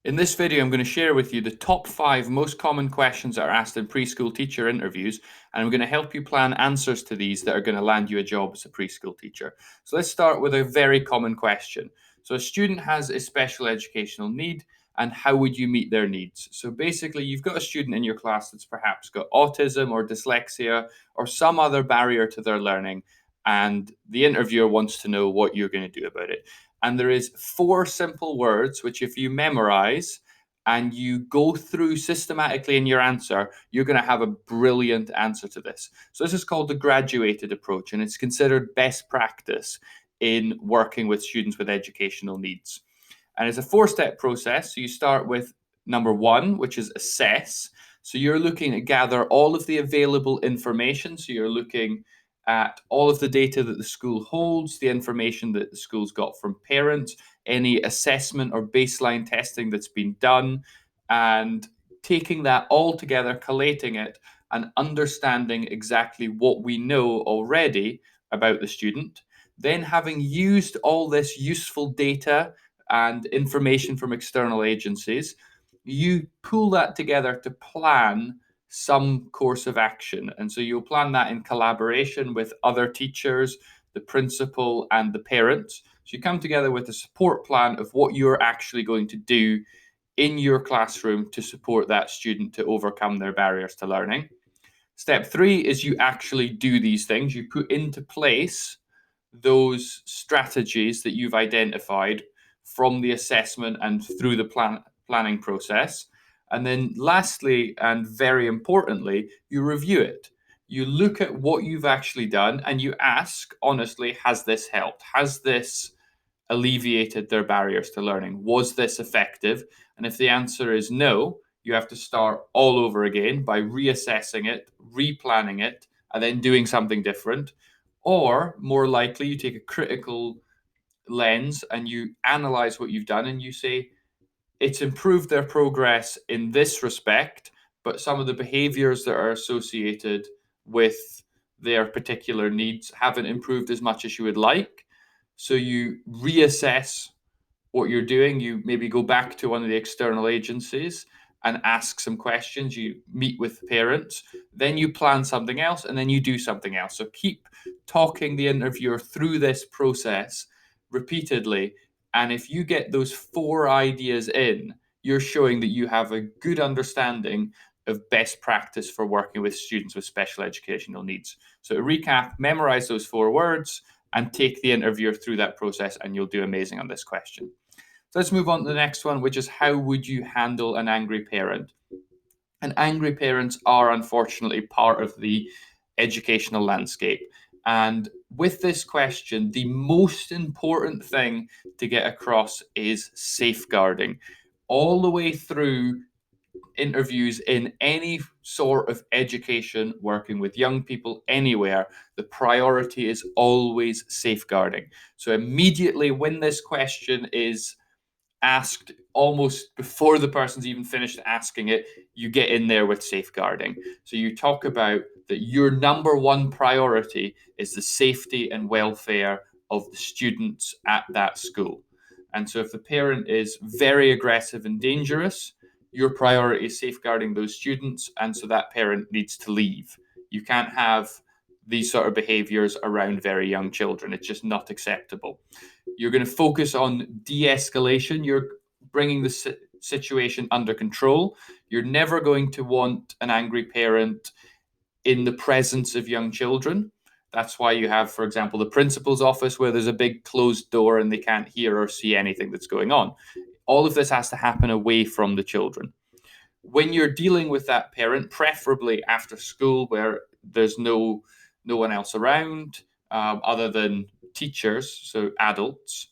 In this video, I'm going to share with you the top 5 most common questions that are asked in preschool teacher interviews, and I'm going to help you plan answers to these that are going to land you a job as a preschool teacher. So let's start with a very common question. So a student has a special educational need, and how would you meet their needs? So basically, you've got a student in your class that's perhaps got autism or dyslexia or some other barrier to their learning, and the interviewer wants to know what you're going to do about it. And there is 4 simple words which, if you memorize and you go through systematically in your answer, you're going to have a brilliant answer to this. So this is called the graduated approach, and it's considered best practice in working with students with educational needs. And it's a 4-step process. So you start with number 1, which is assess. So you're looking to gather all of the available information. So you're looking at all of the data that the school holds, the information that the school's got from parents, any assessment or baseline testing that's been done, and taking that all together, collating it, and understanding exactly what we know already about the student. Then, having used all this useful data and information from external agencies, you pull that together to plan some course of action. And so you'll plan that in collaboration with other teachers, the principal, and the parents. So you come together with a support plan of what you're actually going to do in your classroom to support that student to overcome their barriers to learning. Step 3 is you actually do these things. You put into place those strategies that you've identified from the assessment and through the planning process. And then lastly, and very importantly, you review it. You look at what you've actually done and you ask, honestly, has this helped? Has this alleviated their barriers to learning? Was this effective? And if the answer is no, you have to start all over again by reassessing it, replanning it, and then doing something different. Or more likely, you take a critical lens and you analyze what you've done and you say, it's improved their progress in this respect, but some of the behaviors that are associated with their particular needs haven't improved as much as you would like. So you reassess what you're doing. You maybe go back to one of the external agencies and ask some questions. You meet with parents, then you plan something else, and then you do something else. So keep talking the interviewer through this process repeatedly. And if you get those 4 ideas in, you're showing that you have a good understanding of best practice for working with students with special educational needs. So to recap, memorize those 4 words and take the interviewer through that process, and you'll do amazing on this question. So let's move on to the next one, which is how would you handle an angry parent? And angry parents are unfortunately part of the educational landscape. And with this question, the most important thing to get across is safeguarding. All the way through interviews in any sort of education, working with young people anywhere, the priority is always safeguarding. So immediately when this question is asked, almost before the person's even finished asking it, you get in there with safeguarding. So you talk about that your number 1 priority is the safety and welfare of the students at that school. And so if the parent is very aggressive and dangerous, your priority is safeguarding those students. And so that parent needs to leave. You can't have these sort of behaviors around very young children. It's just not acceptable. You're going to focus on de-escalation. You're bringing the situation under control. You're never going to want an angry parent in the presence of young children. That's why you have, for example, the principal's office where there's a big closed door and they can't hear or see anything that's going on. All of this has to happen away from the children. When you're dealing with that parent, preferably after school where there's no one else around other than teachers, so adults,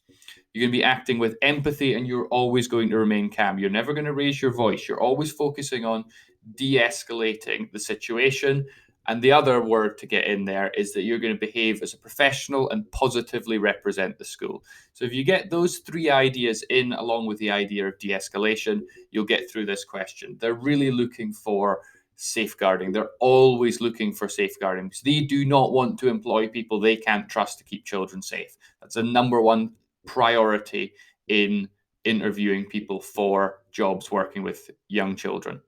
you're going to be acting with empathy and you're always going to remain calm. You're never going to raise your voice. You're always focusing on de-escalating the situation. And the other word to get in there is that you're going to behave as a professional and positively represent the school. So if you get those 3 ideas in, along with the idea of de-escalation, you'll get through this question. They're really looking for safeguarding. They're always looking for safeguarding because they do not want to employ people they can't trust to keep children safe. That's a number 1 priority in interviewing people for jobs working with young children.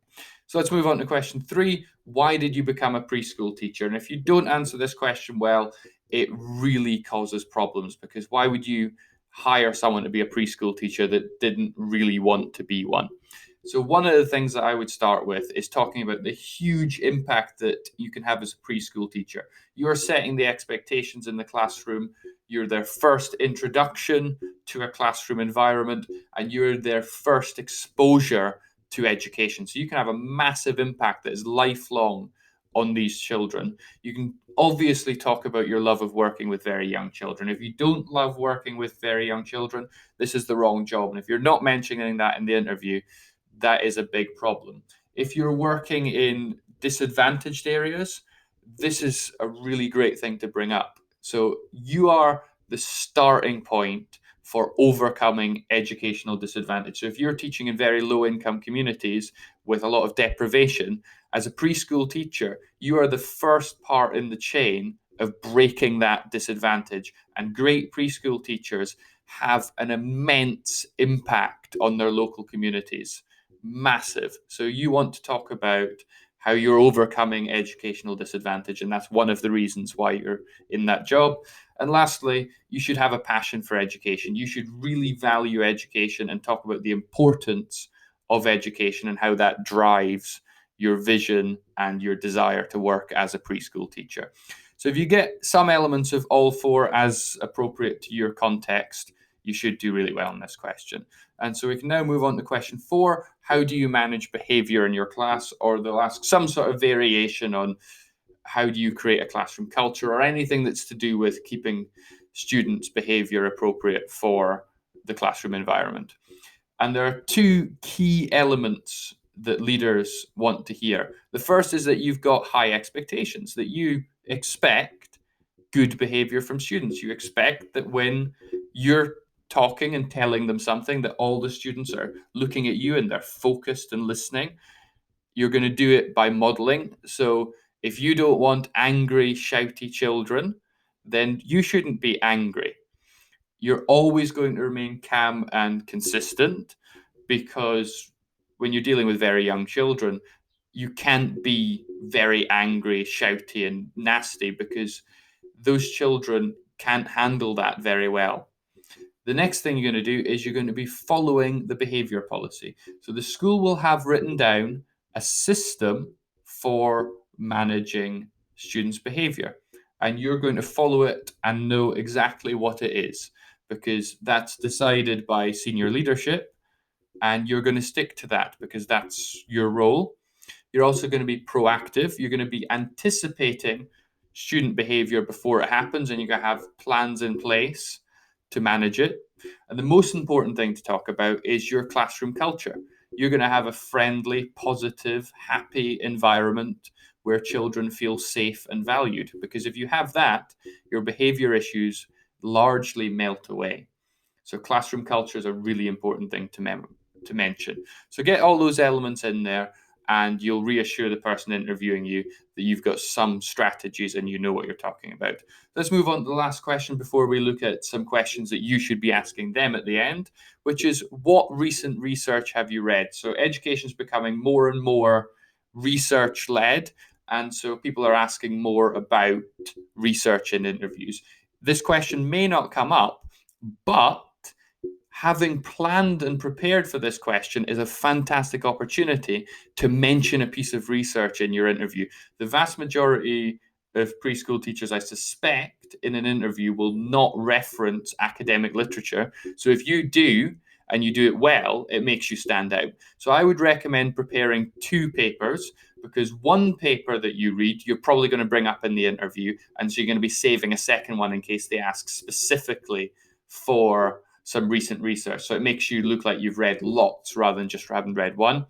So let's move on to question 3. Why did you become a preschool teacher? And if you don't answer this question well, it really causes problems, because why would you hire someone to be a preschool teacher that didn't really want to be one? So one of the things that I would start with is talking about the huge impact that you can have as a preschool teacher. You're setting the expectations in the classroom. You're their first introduction to a classroom environment, and you're their first exposure to education. So you can have a massive impact that is lifelong on these children. You can obviously talk about your love of working with very young children. If you don't love working with very young children, this is the wrong job. And if you're not mentioning that in the interview, that is a big problem. If you're working in disadvantaged areas, this is a really great thing to bring up. So you are the starting point for overcoming educational disadvantage. So if you're teaching in very low income communities with a lot of deprivation, as a preschool teacher, you are the first part in the chain of breaking that disadvantage. And great preschool teachers have an immense impact on their local communities. Massive. So you want to talk about how you're overcoming educational disadvantage, and that's one of the reasons why you're in that job. And lastly, you should have a passion for education. You should really value education and talk about the importance of education and how that drives your vision and your desire to work as a preschool teacher. So if you get some elements of all 4 as appropriate to your context, you should do really well in this question. And so we can now move on to question 4. How do you manage behavior in your class? Or they'll ask some sort of variation on how do you create a classroom culture, or anything that's to do with keeping students' behavior appropriate for the classroom environment. And there are 2 key elements that leaders want to hear. The first is that you've got high expectations, that you expect good behavior from students. You expect that when you're talking and telling them something, that all the students are looking at you and they're focused and listening. You're going to do it by modeling. So if you don't want angry, shouty children, then you shouldn't be angry. You're always going to remain calm and consistent, because when you're dealing with very young children, you can't be very angry, shouty, and nasty, because those children can't handle that very well. The next thing you're going to do is you're going to be following the behavior policy. So the school will have written down a system for managing students' behavior, and you're going to follow it and know exactly what it is, because that's decided by senior leadership, and you're going to stick to that because that's your role. You're also going to be proactive. You're going to be anticipating student behavior before it happens, and you're going to have plans in place to manage it. And the most important thing to talk about is your classroom culture. You're going to have a friendly, positive, happy environment where children feel safe and valued, because if you have that, your behavior issues largely melt away. So classroom culture is a really important thing to mention. So get all those elements in there, and you'll reassure the person interviewing you that you've got some strategies and you know what you're talking about. Let's move on to the last question before we look at some questions that you should be asking them at the end, which is, what recent research have you read? So education is becoming more and more research-led, and so people are asking more about research in interviews. This question may not come up, but having planned and prepared for this question is a fantastic opportunity to mention a piece of research in your interview. The vast majority of preschool teachers, I suspect, in an interview will not reference academic literature. So if you do, and you do it well, it makes you stand out. So I would recommend preparing 2 papers, because one paper that you read, you're probably going to bring up in the interview. And so you're going to be saving a second one in case they ask specifically for some recent research. So it makes you look like you've read lots rather than just having read one.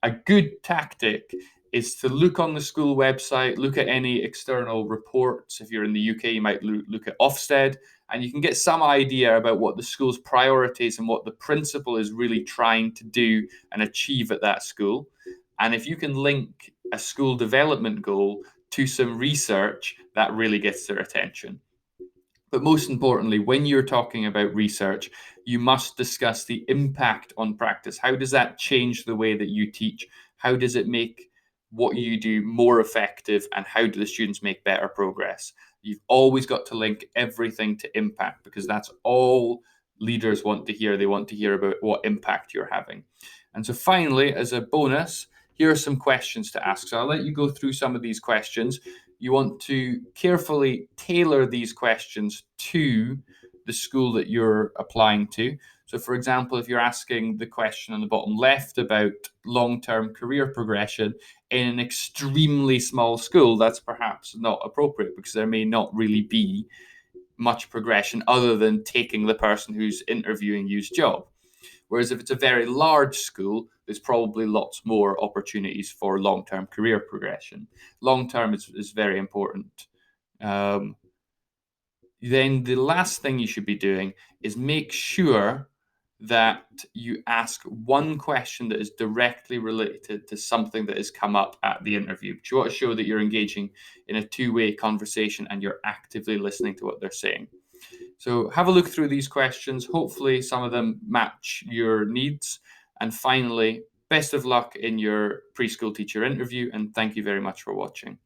A good tactic is to look on the school website, look at any external reports. If you're in the UK, you might look at Ofsted, and you can get some idea about what the school's priorities and what the principal is really trying to do and achieve at that school. And if you can link a school development goal to some research, that really gets their attention. But most importantly, when you're talking about research, you must discuss the impact on practice. How does that change the way that you teach? How does it make what you do more effective? And how do the students make better progress? You've always got to link everything to impact, because that's all leaders want to hear. They want to hear about what impact you're having. And so finally, as a bonus, here are some questions to ask. So I'll let you go through some of these questions. You want to carefully tailor these questions to the school that you're applying to. So, for example, if you're asking the question on the bottom left about long-term career progression in an extremely small school, that's perhaps not appropriate, because there may not really be much progression other than taking the person who's interviewing you's job. Whereas if it's a very large school, there's probably lots more opportunities for long-term career progression. Long-term is very important. Then the last thing you should be doing is make sure that you ask one question that is directly related to something that has come up at the interview. But you want to show that you're engaging in a two-way conversation and you're actively listening to what they're saying. So have a look through these questions. Hopefully some of them match your needs. And finally, best of luck in your preschool teacher interview, and thank you very much for watching.